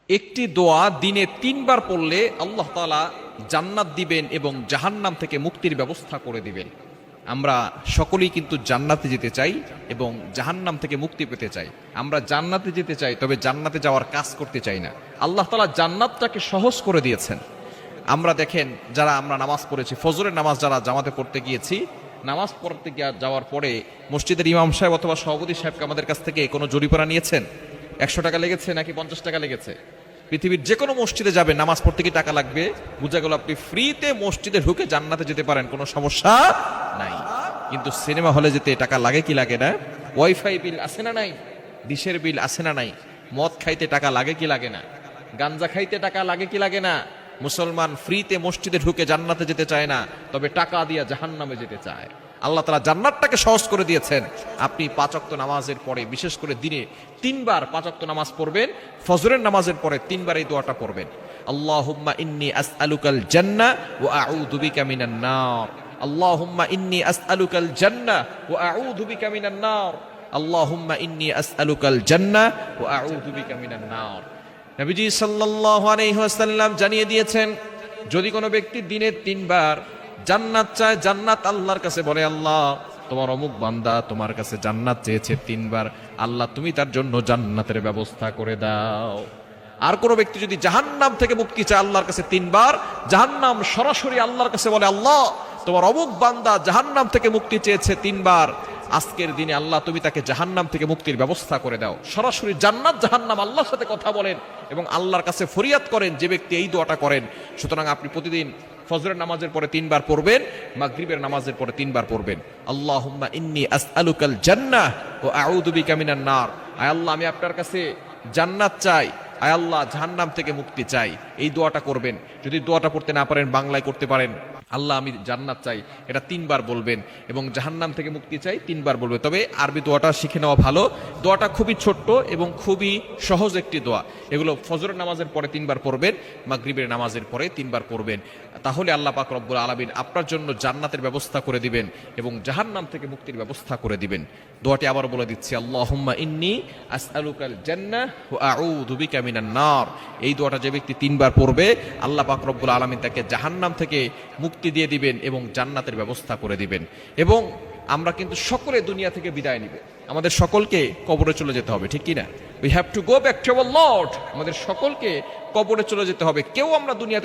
একটি দোয়া দিনে ৩ বার পড়লে আল্লাহ তাআলা জান্নাত দিবেন এবং জাহান্নাম থেকে মুক্তির ব্যবস্থা করে দিবেন। আমরা সকলেই কিন্তু জান্নাতে যেতে চাই এবং জাহান্নাম থেকে মুক্তি পেতে চাই। আমরা জান্নাতে যেতে চাই, তবে জান্নাতে যাওয়ার কাজ করতে চাই না। আল্লাহ তাআলা জান্নাতটাকে সহজ করে দিয়েছেন। আমরা দেখেন, যারা আমরা নামাজ পড়েছি, ফজরের নামাজ যারা জামাতে পড়তে গিয়েছি, নামাজ পড়তে যাওয়ার পরে মসজিদের ইমাম সাহেব অথবা সভাপতি সাহেবকে আমাদের কাছ থেকে কোনো জরিমানা নিয়েছেন? ১০০ টাকা লেগেছে নাকি ৫০ টাকা লেগেছে? পৃথিবীর যে কোনো মসজিদে যাবে, নামাজ পড়তে কি টাকা লাগবে? বুঝা গেল আপনি ফ্রিতে মসজিদে ঢুকে জান্নাতে যেতে পারেন, কোনো সমস্যা নাই। কিন্তু সিনেমা হলে যেতে টাকা লাগে কি লাগে না? ওয়াইফাই বিল আছে না নাই? ডিশের বিল আছে না নাই? মদ খাইতে টাকা লাগে কি লাগে না? গাঞ্জা খাইতে টাকা লাগে কি লাগে না? মুসলমান ফ্রিতে মসজিদে ঢুকে জান্নাতে যেতে চায় না, তবে টাকা দিয়ে জাহান্নামে যেতে চায়। আল্লাহ তাআলা জান্নাতটাকে সহজ করে দিয়েছেন। আপনি ৫ ওয়াক্ত নামাজের পরে, বিশেষ করে দিনে ৩ বার ৫ ওয়াক্ত নামাজ পড়বেন, ফজরের নামাজের পরে ৩ বার এই দোয়াটা পড়বেন। আল্লাহুম্মা ইন্নী আসআলুকাল জান্নাহ ওয়া আউযু বিকা মিনান নার। আল্লাহুম্মা ইন্নী আসআলুকাল জান্নাহ ওয়া আউযু বিকা মিনান নার। আল্লাহুম্মা ইন্নী আসআলুকাল জান্নাহ ওয়া আউযু বিকা মিনান নার। নবীজি সাল্লাল্লাহু আলাইহি ওয়াসাল্লাম জানিয়ে দিয়েছেন, যদি কোনো ব্যক্তি দিনে ৩ বার জান্নাত চায়, জান্নাত আল্লাহর কাছে বলে, আল্লাহ তোমার অমুক বান্দা তোমার কাছে জান্নাত চেয়েছে ৩ বার, আল্লাহ তুমি তার জন্য জান্নাতের ব্যবস্থা করে দাও। আর কোনো ব্যক্তি যদি জাহান্নাম থেকে মুক্তি চায় আল্লাহর কাছে ৩ বার, জাহান্নাম সরাসরি আল্লাহর কাছে বলে, আল্লাহ তোমার অমুক বান্দা জাহান্নাম থেকে মুক্তি চেয়েছে ৩ বার, আজকের দিনে আল্লাহ তুমি তাকে জাহান্নাম থেকে মুক্তির ব্যবস্থা করে দাও। সরাসরি জান্নাত জাহান্নাম আল্লাহর সাথে কথা বলেন এবং আল্লাহর কাছে ফরিয়াদ করেন যে ব্যক্তি এই দোয়াটা করেন। সুতরাং আপনি প্রতিদিন ফজরের নামাজের পরে ৩ বার পড়বেন, মাগরিবের নামাজের পরে ৩ বার পড়বেন। আল্লাহুম্মা ইন্নী আসআলুকাল জান্নাহ ওয়া আউযু বিকা মিনান নার। আয় আল্লাহ, আমি আপনার কাছে জান্নাত চাই, আয় আল্লাহ জাহান্নাম থেকে মুক্তি চাই। এই দোয়াটা করবেন। যদি দোয়াটা পড়তে না পারেন, বাংলায় করতে পারেন, আল্লাহ আমি জান্নাত চাই, এটা ৩ বার বলবেন, এবং জাহান্নাম থেকে মুক্তি চাই ৩ বার বলবেন। তবে আরবি দোয়াটা শিখে নেওয়া ভালো। দোয়াটা খুবই ছোট্ট এবং খুবই সহজ একটি দোয়া। এগুলো ফজরের নামাজের পরে ৩ বার পড়বেন, মাগরিবের নামাজের পরে 3 বার পড়বেন। তাহলে আল্লাহ পাক রব্বুল আলামিন আপনার জন্য জান্নাতের ব্যবস্থা করে দিবেন এবং জাহান্নাম থেকে মুক্তির ব্যবস্থা করে দিবেন। দোয়াটি আবার বলে দিচ্ছি, আল্লাহুম্মা ইন্নী আসআলুকাল জান্নাহ ওয়া আউযু বিকা মিনান নার। এই দোয়াটা যে ব্যক্তি 3 বার পড়বে, আল্লাহ পাক রব্বুল আলামিন তাকে জাহান্নাম থেকে মুক্তি দিয়ে দিবেন এবং জান্নাতের ব্যবস্থা করে দিবেন। এবং আমরা কিন্তু সকলে দুনিয়া থেকে বিদায় নিব, আমাদের সকলকে কবরে চলে যেতে হবে, ঠিক কি না? We have to go back to our Lord. আমাদের সকলকে কবরে চলে যেতে হবে। কেউ আমরা দুনিয়াতে